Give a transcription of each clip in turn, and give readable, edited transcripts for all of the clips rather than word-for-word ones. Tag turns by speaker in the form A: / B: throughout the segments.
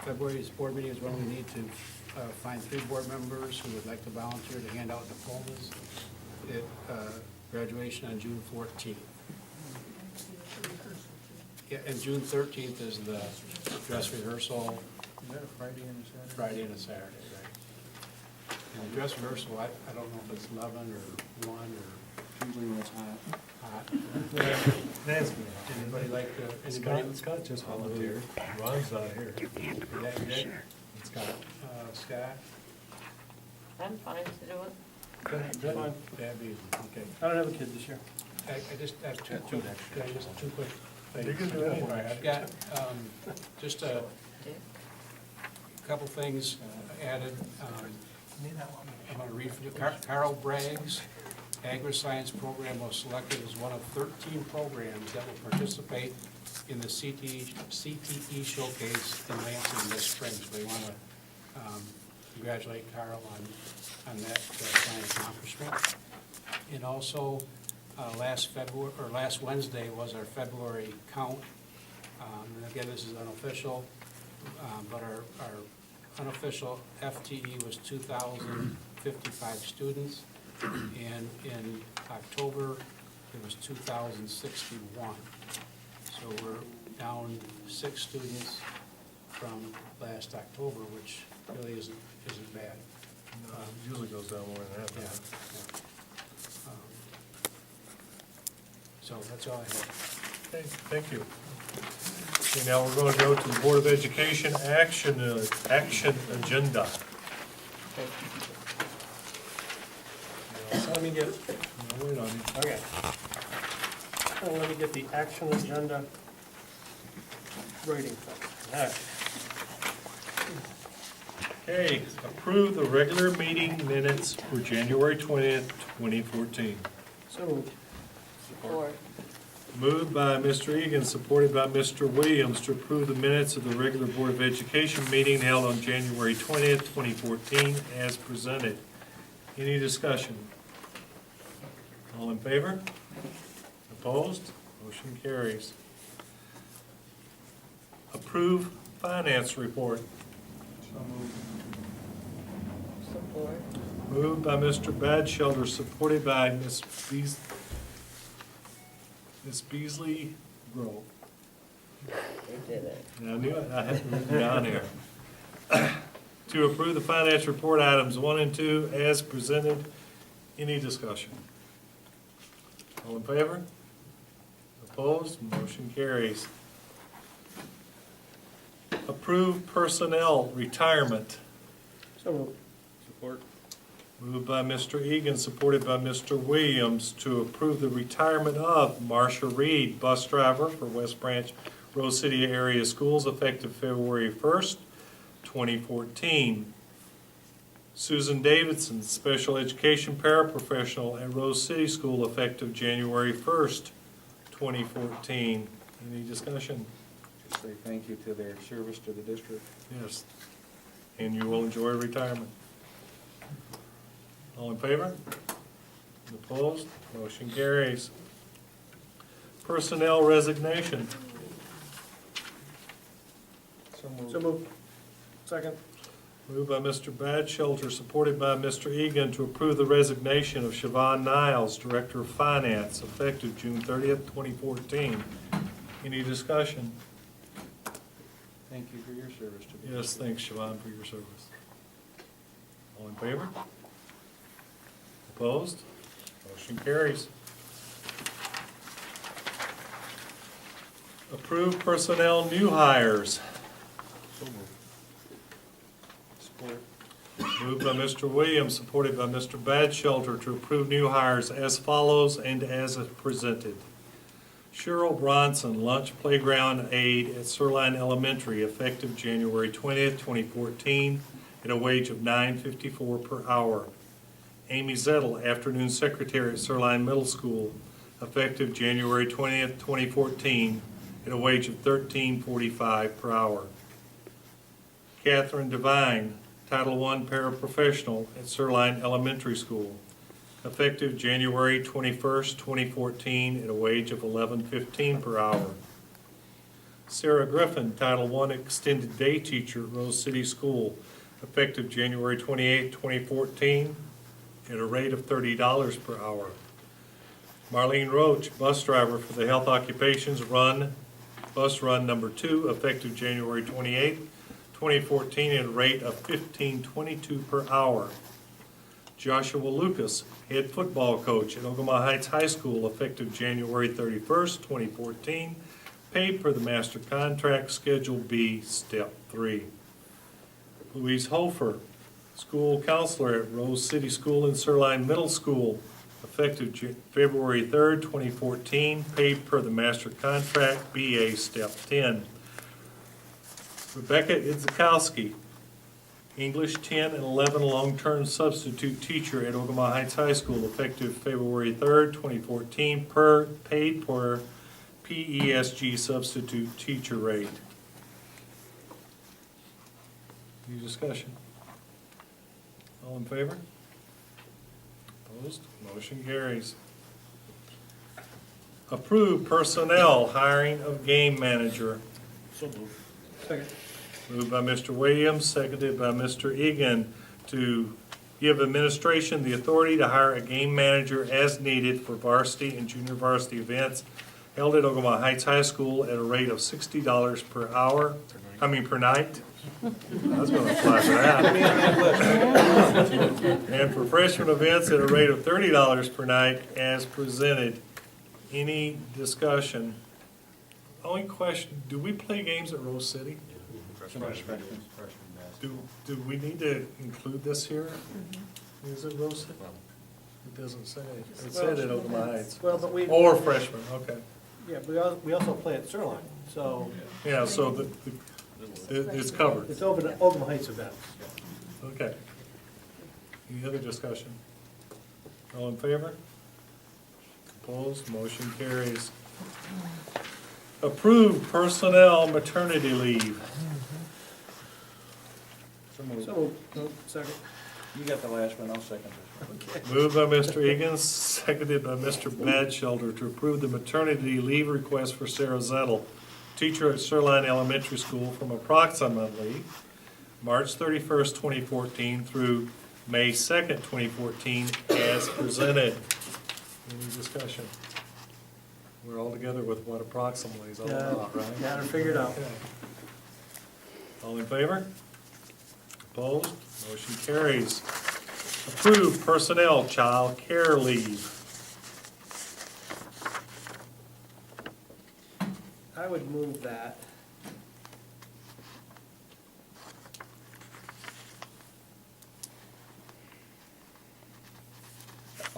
A: February's board meeting is when we need to find 3 board members who would like to volunteer to hand out diplomas at graduation on June 14th. Yeah, and June 13th is the dress rehearsal.
B: Is that a Friday and a Saturday?
A: Friday and a Saturday, right? And the dress rehearsal, I don't know if it's 11 or 1 or
B: Usually when it's hot.
A: hot.
C: That's good.
A: Anybody like to,
C: Scott just volunteered. Ron's not here.
A: Scott, Scott?
D: I'm fine to do it.
B: Good. Fine.
A: That'd be, okay.
B: I don't have a kid this year.
A: I just have two quick things.
C: You can do anything.
A: I've got, just a couple things added. I'm gonna read for you. Carl Bragg's Agri-Science program was selected as one of 13 programs that will participate in the CTE showcase in Lansing this spring. So we wanna congratulate Carl on that fine accomplishment. And also, last Wednesday was our February count. And again, this is unofficial, but our unofficial FTE was 2,055 students, and in October, it was 2,061. So we're down 6 students from last October, which really isn't bad.
C: No, it usually goes down more than that.
A: Yeah. So that's all I have.
C: Okay, thank you. Okay, now we're going to go to the Board of Education action agenda.
B: So let me get,
C: I'll wait on you.
B: okay. So let me get the action agenda rating. All right.
C: Okay, approve the regular meeting minutes for January 20th, 2014.
B: So moved.
D: Support.
C: Moved by Mr. Egan, supported by Mr. Williams, to approve the minutes of the regular Board of Education meeting held on January 20th, 2014, as presented. Any discussion? All in favor? Opposed? Motion carries. Approve finance report.
D: Support.
C: Moved by Mr. Badshelter, supported by Ms. Beasley Grove.
D: They did it.
C: I knew it, I had to move down here. To approve the finance report items 1 and 2 as presented. Any discussion? All in favor? Opposed? Motion carries. Approve personnel retirement.
B: So moved. Support.
C: Moved by Mr. Egan, supported by Mr. Williams, to approve the retirement of Marsha Reed, bus driver for West Branch Rose City Area Schools, effective February 1st, 2014. Susan Davidson, special education paraprofessional at Rose City School, effective January 1st, 2014. Any discussion?
E: Just say thank you to their service to the district.
C: Yes. And you will enjoy retirement. All in favor? Opposed? Motion carries. Personnel resignation.
B: So moved. Second.
C: Moved by Mr. Badshelter, supported by Mr. Egan, to approve the resignation of Siobhan Niles, Director of Finance, effective June 30th, 2014. Any discussion?
E: Thank you for your service to the
C: Yes, thanks, Siobhan, for your service. All in favor? Opposed? Motion carries. Approve personnel new hires.
E: So moved. Support.
C: Moved by Mr. Williams, supported by Mr. Badshelter, to approve new hires as follows and as presented. Cheryl Bronson, lunch playground aide at Sirline Elementary, effective January 20th, 2014, at a wage of $9.54 per hour. Amy Zettel, afternoon secretary at Sirline Middle School, effective January 20th, 2014, at a wage of $13.45 per hour. Catherine Devine, Title I paraprofessional at Sirline Elementary School, effective January 21st, 2014, at a wage of $11.15 per hour. Sarah Griffin, Title I Extended Day Teacher at Rose City School, effective January 28, 2014, at a rate of $30 per hour. Marlene Roach, bus driver for the Health Occupations Bus Run Number 2, effective January 28, 2014, at a rate of $15.22 per hour. Joshua Lucas, head football coach at Ogama Heights High School, effective January 31st, 2014, paid per the master contract, Schedule B, Step 3. Louise Hofer, school counselor at Rose City School and Sirline Middle School, effective February 3rd, 2014, paid per the master contract, BA, Step 10. Rebecca Idzikowski, English 10 and 11 long-term substitute teacher at Ogama Heights High School, effective February 3rd, 2014, paid per PESG substitute teacher rate. Any discussion? All in favor? Opposed? Motion carries. Approve personnel hiring of game manager.
B: So moved. Second.
C: Moved by Mr. Williams, seconded by Mr. Egan, to give administration the authority to hire a game manager as needed for varsity and junior varsity events held at Ogama Heights High School at a rate of $60 per night. I was going to apply for that. And for freshman events at a rate of $30 per night as presented. Any discussion? Only question, do we play games at Rose City?
E: Freshman.
C: Do we need to include this here? Is it Rose City? It doesn't say. It said at Ogama Heights.
B: Well, but we,
C: Or freshman, okay.
B: yeah, we also play at Sirline, so
C: Yeah, so it's covered.
B: it's over the Ogama Heights events.
C: Okay. Any other discussion? All in favor? Opposed? Motion carries. Approved personnel maternity leave.
E: So moved.
B: So, no, second.
E: You got the last one, I'll second this one.
C: Moved by Mr. Egan, seconded by Mr. Batchelder to approve the maternity leave request for Sarah Zettel, teacher at Sirline Elementary School, from approximately March 31st, 2014 through May 2nd, 2014, as presented. Any discussion? We're all together with what approximately is all about, right?
B: Got her figured out.
C: Okay. All in favor? Opposed? Motion carries. Approved personnel child care leave.
B: I would move that.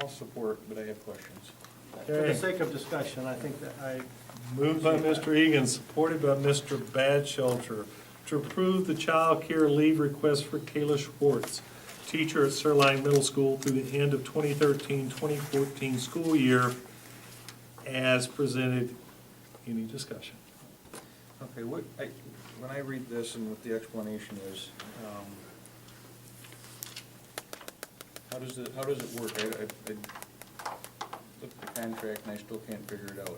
E: I'll support, but I have questions.
B: For the
C: Okay.
B: sake of discussion, I think that
C: Moved by Mr. Egan, supported by Mr. Batchelder, to approve the child care leave request for Kayla Schwartz, teacher at Sirline Middle School, through the end of 2013-2014 school year, as presented. Any discussion?
E: Okay, when I read this and what the explanation is, how does it work? I looked at the contract and I still can't figure it out.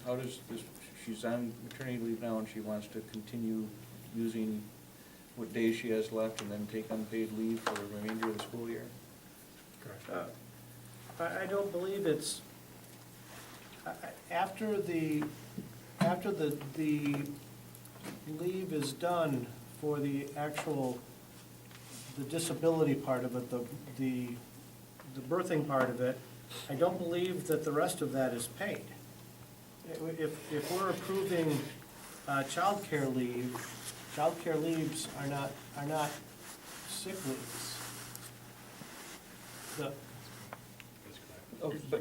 E: How does this, she's on maternity leave now and she wants to continue using what days she has left and then take unpaid leave for the remainder of the school year?
B: I don't believe it's, after the leave is done for the actual, the disability part of it, the birthing part of it, I don't believe that the rest of that is paid. If we're approving childcare leave, childcare leaves are not sick leaves.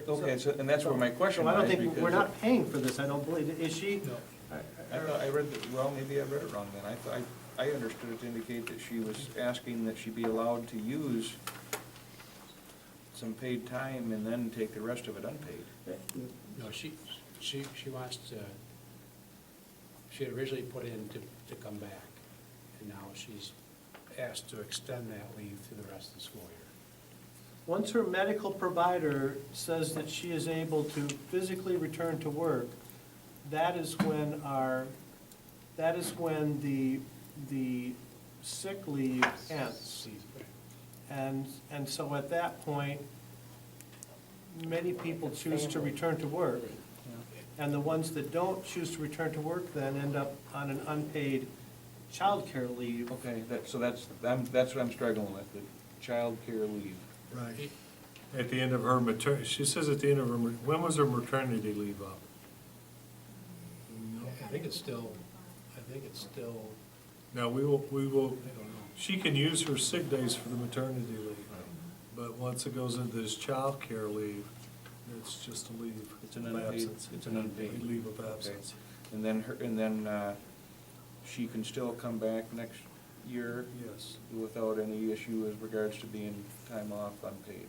E: Okay, so, and that's where my question
B: So I
E: lies,
B: don't think,
E: because
B: we're not paying for this, I don't believe, is she?
A: No.
E: I thought I read that, well, maybe I read it wrong then. I understood it to indicate that she was asking that she be allowed to use some paid time and then take the rest of it unpaid.
A: No, she wants to, she had originally put in to come back, and now she's asked to extend that leave through the rest of the school year.
B: Once her medical provider says that she is able to physically return to work, that is when our that is when the sick leave ends. And so at that point, many people choose to return to work. And the ones that don't choose to return to work then end up on an unpaid childcare leave.
E: Okay, so that's what I'm struggling with, the childcare leave.
C: Right. At the end of her she says at the end of her, when was her maternity leave up?
A: I think it's still,
C: Now, we will,
A: I don't know.
C: she can use her sick days for the maternity leave, but once it goes into this child care leave, it's just a leave
E: It's an
C: of
E: unpaid,
C: absence.
E: it's an unpaid.
C: Leave of absence.
E: And then she can still come back next year
C: Yes.
E: without any issue as regards to being time off unpaid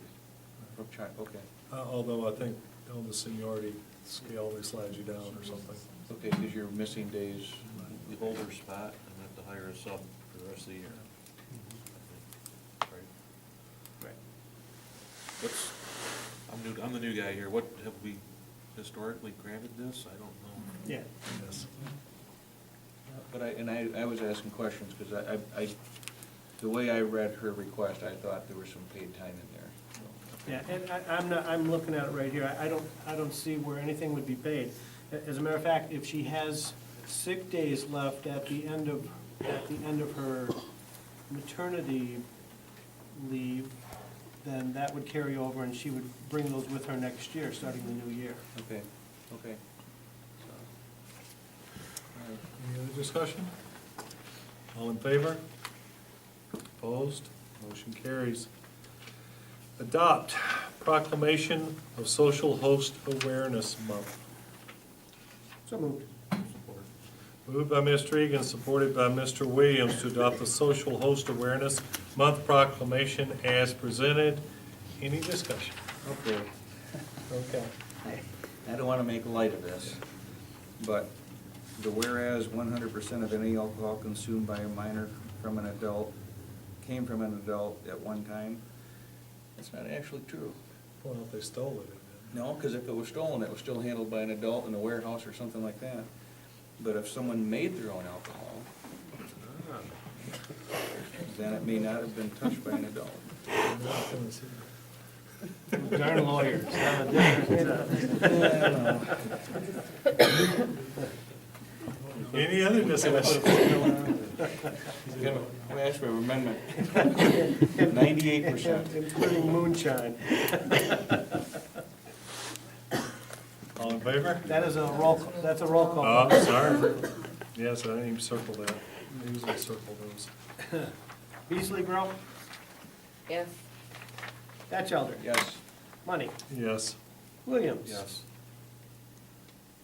E: from child, okay.
C: Although I think on the seniority scale, they slide you down or something.
E: Okay, because you're missing days.
F: You hold her spot and have to hire a sub for the rest of the year. Right.
B: Right.
F: What's, I'm the new guy here, what, have we historically granted this? I don't know.
B: Yeah.
C: Yes.
E: But I was asking questions because the way I read her request, I thought there was some paid time in there.
B: Yeah, and I'm looking at it right here. I don't see where anything would be paid. As a matter of fact, if she has sick days left at the end of her maternity leave, then that would carry over and she would bring those with her next year, starting the new year.
E: Okay.
C: Any other discussion? All in favor? Opposed? Motion carries. Adopt proclamation of Social Host Awareness Month.
B: So moved.
C: Moved by Mr. Egan, supported by Mr. Williams to adopt the Social Host Awareness Month proclamation as presented. Any discussion?
E: Okay.
C: Okay.
E: I don't want to make light of this, but the whereas 100% of any alcohol consumed by a minor from an adult came from an adult at one time, that's not actually true.
C: Well, if they stole it.
E: No, because if it was stolen, it was still handled by an adult in a warehouse or something like that. But if someone made their own alcohol, then it may not have been touched by an adult.
B: Darn lawyers.
C: Any other discussion?
E: We asked for amendment. 98%.
B: Including moonshine.
C: All in favor?
B: That's a roll call.
C: Oh, sorry. Yes, I didn't even circle that. I usually circle those.
B: Beasley Grow,
D: Yes,
B: Batchelder,
E: Yes.
B: Money,
C: Yes.
B: Williams.
F: Yes.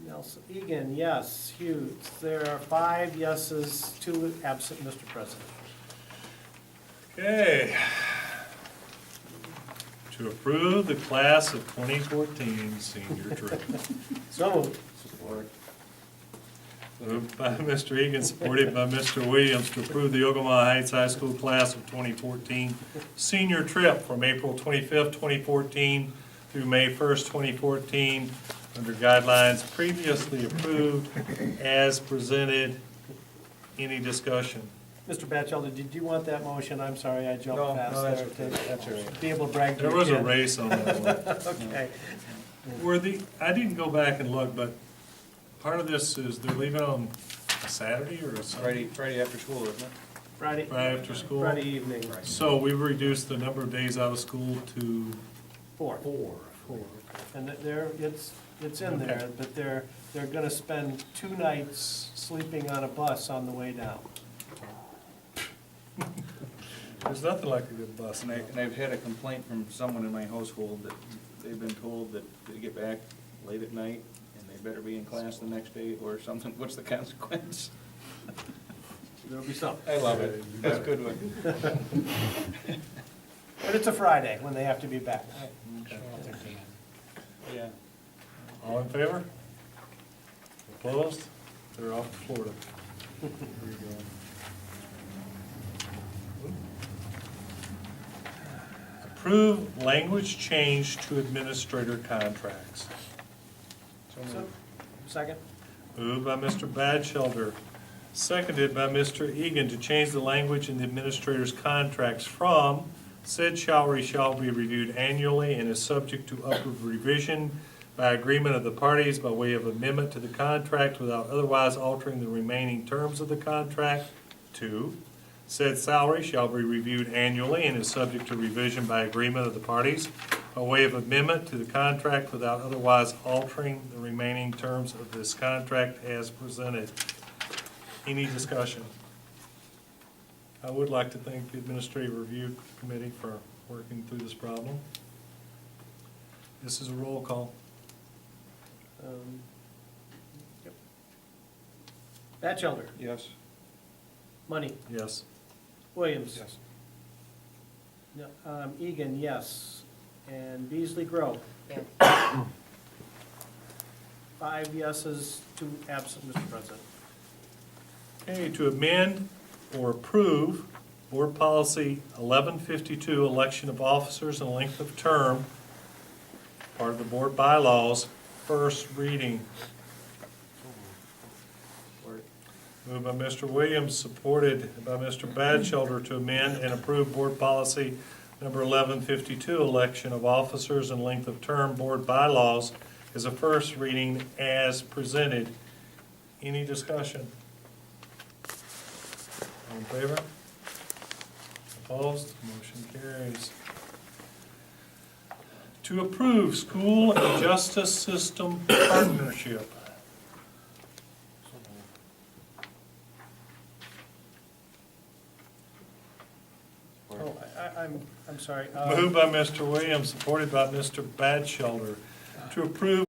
B: Nelson, Egan, yes. Hughes, there are 5 yeses, 2 absent, Mr. President.
C: Okay. To approve the class of 2014 senior trip.
B: So moved.
E: Support.
C: Moved by Mr. Egan, supported by Mr. Williams to approve the Ogama Heights High School class of 2014 senior trip from April 25th, 2014 through May 1st, 2014, under guidelines previously approved as presented. Any discussion?
B: Mr. Batchelder, did you want that motion? I'm sorry, I jumped
E: No,
B: past
E: no,
B: there.
E: that's okay. That's all right.
B: Be able to brag to
C: There
B: your
C: was a
B: kid.
C: race on that one.
B: Okay.
C: I didn't go back and look, but part of this is they're leaving on a Saturday or a Sunday?
E: Friday after school, isn't it?
B: Friday.
C: Right after school?
B: Friday evening.
C: So we've reduced the number of days out of school to
B: 4. 4. And it's in there,
C: Okay.
B: but they're gonna spend 2 nights sleeping on a bus on the way down.
C: There's nothing like a good bus.
E: And I've had a complaint from someone in my household that they've been told that they get back late at night and they better be in class the next day or something. What's the consequence?
B: There'll be some.
E: I love it. That's a good one.
B: But it's a Friday when they have to be back.
E: Yeah.
C: All in favor? Opposed? They're off to Florida. There you go. Approve language change to administrator contracts.
B: So, second?
C: Moved by Mr. Batchelder Seconded by Mr. Egan to change the language in the administrator's contracts from said salary shall be reviewed annually and is subject to upward revision by agreement of the parties by way of amendment to the contract without otherwise altering the remaining terms of the contract. 2, said salary shall be reviewed annually and is subject to revision by agreement of the parties by way of amendment to the contract without otherwise altering the remaining terms of this contract as presented. Any discussion? I would like to thank the Administrative Review Committee for working through this problem. This is a roll call.
B: Yep. Batchelder,
E: Yes.
B: Money,
C: Yes.
B: Williams.
A: Yes.
B: No, Egan, yes. And Beasley Grow.
D: Yes.
B: 5 yeses, 2 absent, Mr. President.
C: Okay, to amend or approve Board Policy 1152, election of officers and length of term, part of the board bylaws, first reading. Moved by Mr. Williams, supported by Mr. Batchelder to amend and approve Board Policy number 1152, election of officers and length of term, board bylaws, as a first reading as presented. Any discussion? All in favor? Opposed? Motion carries. To approve school and justice system partnership.
B: Oh, I'm sorry.
C: Moved by Mr. Williams, supported by Mr. Batchelder, to approve